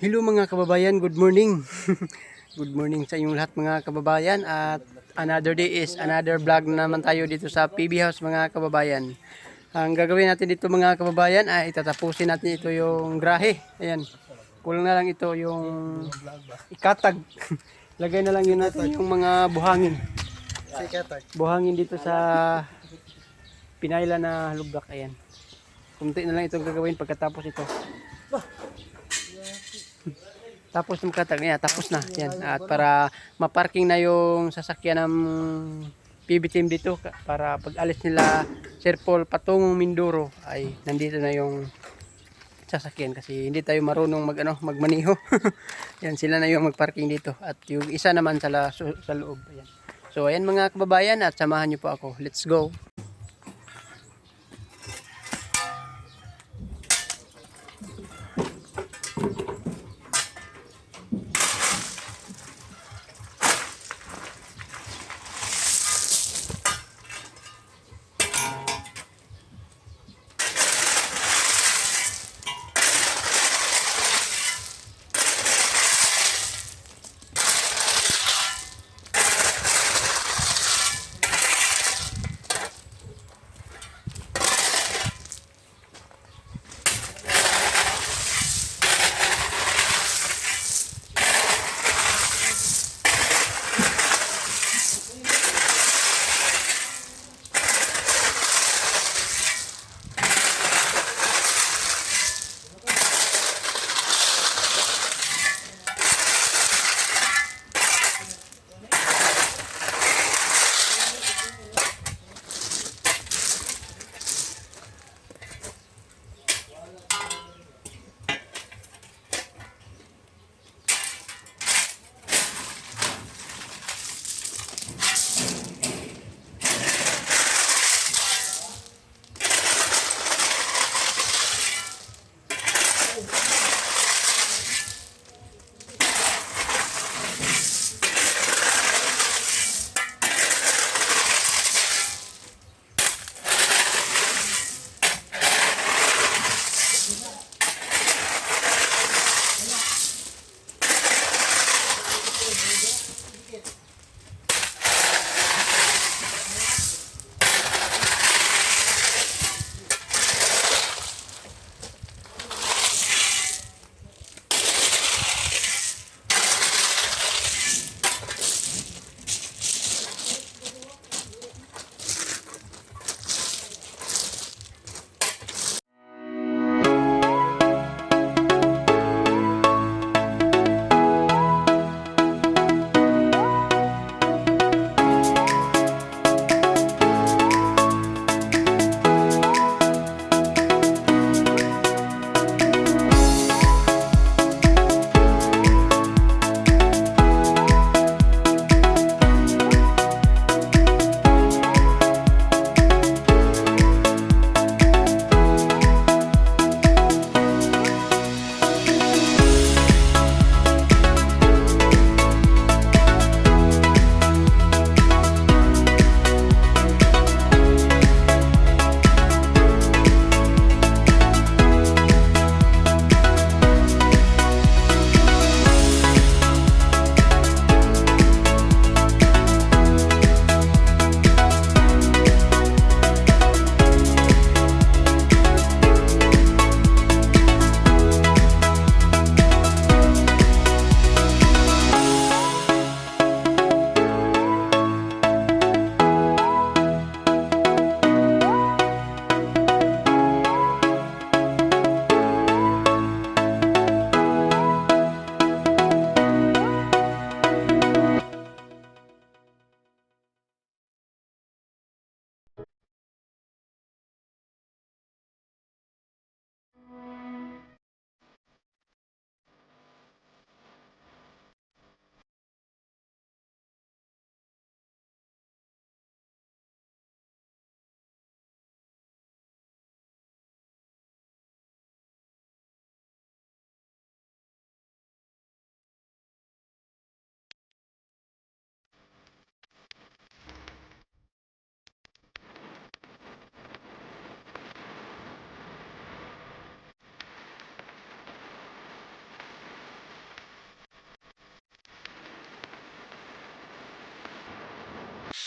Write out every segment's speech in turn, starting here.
Hello mga kababayan, good morning. Good morning sa inyong lahat mga kababayan at another day is another vlog na naman tayo dito sa PB House mga kababayan. Ang gagawin natin dito mga kababayan ay itatapusin natin ito yung grahe. Ayan, kulang na lang ito yung ikatag. Lagay na lang yun natin yung mga buhangin. Buhangin dito sa pinayla na lubak. Ayan, kunti na lang itong gagawin pagkatapos ito. Tapos ng katag niya, tapos na. Yan. At para maparking na yung sasakyan ng PB team dito para pag alis nila Sir Paul patungong Mindoro ay nandito na yung sasakyan kasi hindi tayo marunong magmaniho. Yan sila na yung magparking dito at yung isa naman sa loob. Ayan. So ayan mga kababayan at samahan niyo po ako. Let's go.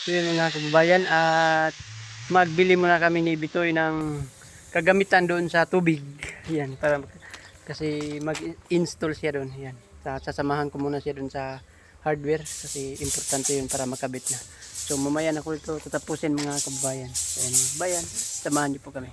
So yun mga kababayan, at magbili muna kami ni Bitoy ng kagamitan doon sa tubig. Yan, para kasi mag-install siya doon. Yan. Sasamahan ko muna siya doon sa hardware kasi importante yun para makabit na. So mamaya na ko ito tatapusin mga kababayan. Ayan, bayan, samahan niyo po kami.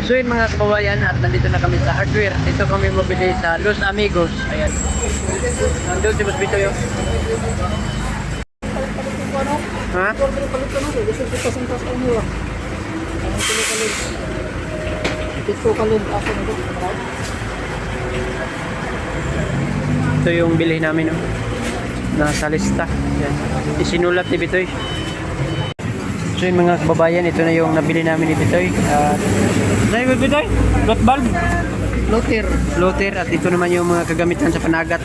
So yun mga kababayan, at nandito na kami sa hardware. Dito kami mabili sa Los Amigos. Ayan. Nandun si Boss Bitoy. Ha? Ito yung bilhin namin, no? Nasa lista. Ayan. Isinulat ni Bitoy. So yun mga kababayan, ito na yung nabili namin ni Bitoy. Ano yung Bitoy? Lot bulb? Floater. Floater. At ito naman yung mga kagamitan sa panagat.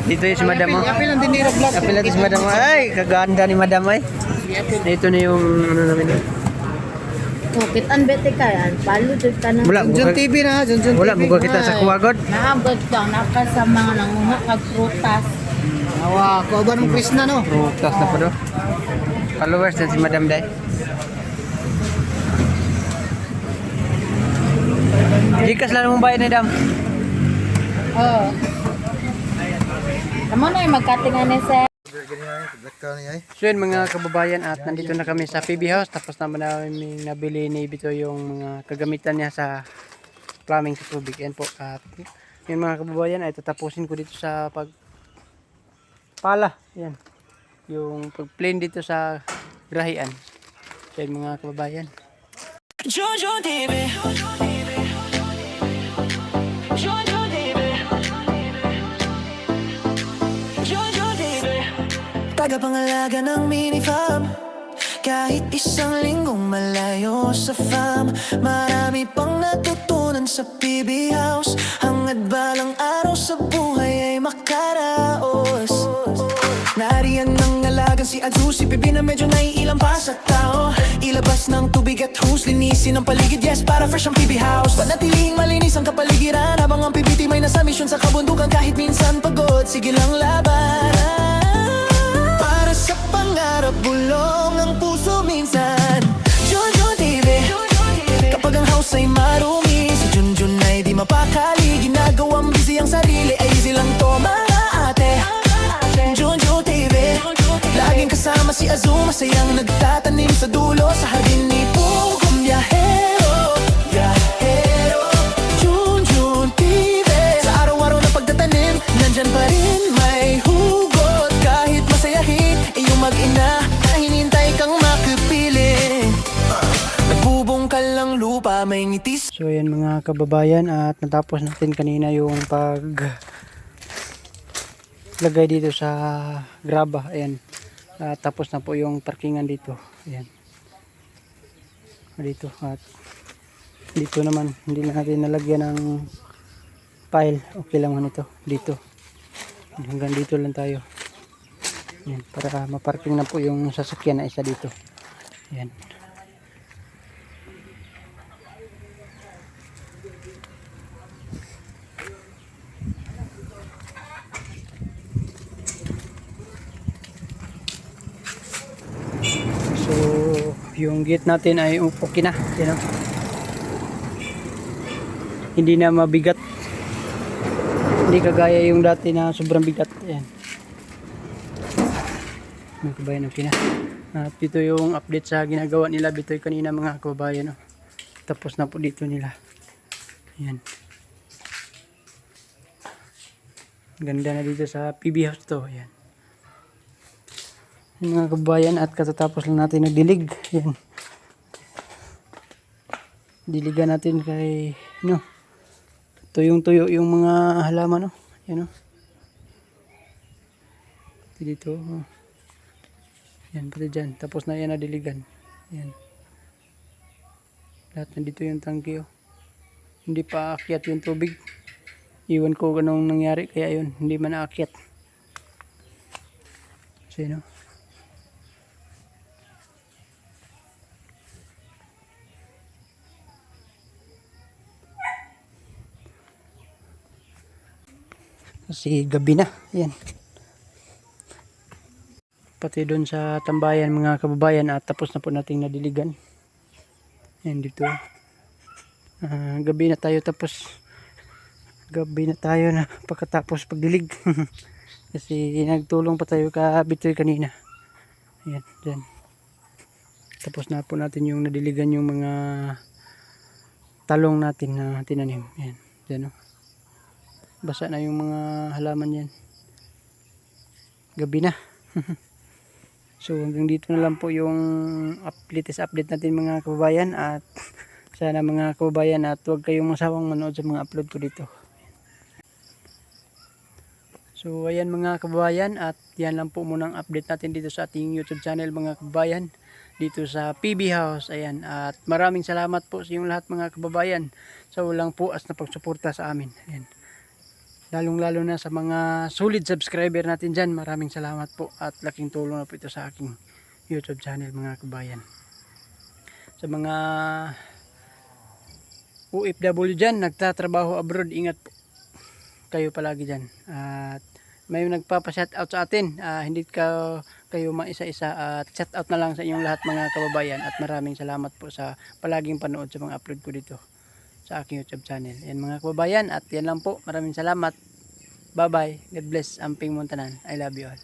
Dito yung si Madam. Apil ang dinira vlog. Apil natin si Madam. Ay, kaganda ni Madam ay. Ito na yung ano namin. Kit an bete ka yan, palo dito ka na. Junjun TV na, Junjun TV. Wala, mukha kita sa kuwagod. Naabot ka, naka sa mga nangunga kag prutas. Awa, kuwaban mong Krishna no? Prutas na po do. Followers na si Madam Day. Gikas lang mong bayad ni Dam. Oo. Kamu na yung magkatingan ni Sir. So yun mga kababayan, at nandito na kami sa PB House. Tapos naman namin nabili ni Bito yung mga kagamitan niya sa plumbing sa tubig. Yan po. At yun mga kababayan, ay tatapusin ko dito sa pala. Yan. Yung pag-plane dito sa grahian. So yun mga kababayan. Jojo Debe, Jojo Debe, Jojo Debe, tagapangalaga ng mini-farm. Kahit isang linggong malayo sa farm, marami pang natutunan sa PB House. Hangad balang araw sa buhay ay makaraos. Nariyan ng alagang si Adzu, si Pibi na medyo naiilang pa sa tao. Ilabas ng tubig at hose, linisin ang paligid, yes, para fresh ang PB House. Panatilihing malinis ang kapaligiran, habang ang PBT may nasa misyon sa kabundukan. Kahit minsan pagod, sige lang laban. Para sa pangarap, bulong ang puso minsan. Jojo TV, kapag ang house ay marumi, si Junjun ay di mapakali. Ginagawang busy ang sarili, ay easy lang to mga ate. Jojo TV, laging kasama si Azu, masayang nagtatanim sa dulo sa hardin ni Pugong Biyahero. Biyahero, Junjun TV, sa araw-araw na pagtatanim, nandyan pa rin may hugot. Kahit masayahin, iyong mag-ina, na hinintay kang makipili. Nagbubungkal lang lupa, may ngitis. So yan mga kababayan, at natapos natin kanina yung lagay dito sa graba. Ayan. Tapos na po yung parkingan dito. Ayan. Dito. At dito naman, hindi na natin nalagyan ng pile. Okay lang man ito. Dito. Hanggang dito lang tayo. Ayan. Para maparking na po yung sasakyan na isa dito. Ayan. Yung gate natin ay okay na. Yan, oh. Hindi na mabigat. Hindi kagaya yung dati na sobrang bigat. Ayan. Mga kabayan, okay na. At dito yung update sa ginagawa nila Bitoy kanina mga kababayan. Oh. Tapos na po dito nila. Ayan. Ganda na dito sa PB house to. Ayan. Ayan mga kababayan, at katatapos lang natin nagdilig. Ayan. Diligan natin kay tuyong-tuyo yung mga halaman, no. Yan, no. Dito, oh. Yan, pati dyan. Tapos na yan na diligan. Yan. Lahat na dito yung tangke, oh. Hindi pa aakyat yung tubig. Iwan ko ganong nangyari, kaya yun, hindi man aakyat. Kasi, no. Kasi gabi na. Yan. Pati doon sa tambayan mga kababayan, at tapos na po nating nadiligan. Yan dito. Gabi na tayo, tapos gabi na tayo na pagkatapos pagdilig. Kasi nagtulong pa tayo ka Bitoy kanina. Yan, dyan. Tapos na po natin yung nadiligan yung mga talong natin na tinanim. Yan, dyan, oh. Basa na yung mga halaman yan. Gabi na. So hanggang dito na lang po yung latest update natin mga kababayan, at sana mga kababayan at huwag kayong masawang manood sa mga upload ko dito. So ayan mga kababayan, at yan lang po munang update natin dito sa ating YouTube channel mga kababayan, dito sa PB House. Ayan, at maraming salamat po sa inyong lahat mga kababayan sa walang puas na pagsuporta sa amin. Ayan. Lalong-lalo na sa mga solid subscriber natin dyan. Maraming salamat po, at laking tulong na po ito sa aking YouTube channel mga kabayan. Sa mga OFW dyan, nagtatrabaho abroad, ingat po kayo palagi dyan. At may nagpapa-shoutout sa atin. Hindi kayo maisa-isa, at shoutout na lang sa inyong lahat mga kababayan. At maraming salamat po sa palaging panood sa mga upload ko dito sa aking YouTube channel. Yan mga kababayan, at yan lang po. Maraming salamat. Bye bye. God bless. Amping Montanan. I love you all.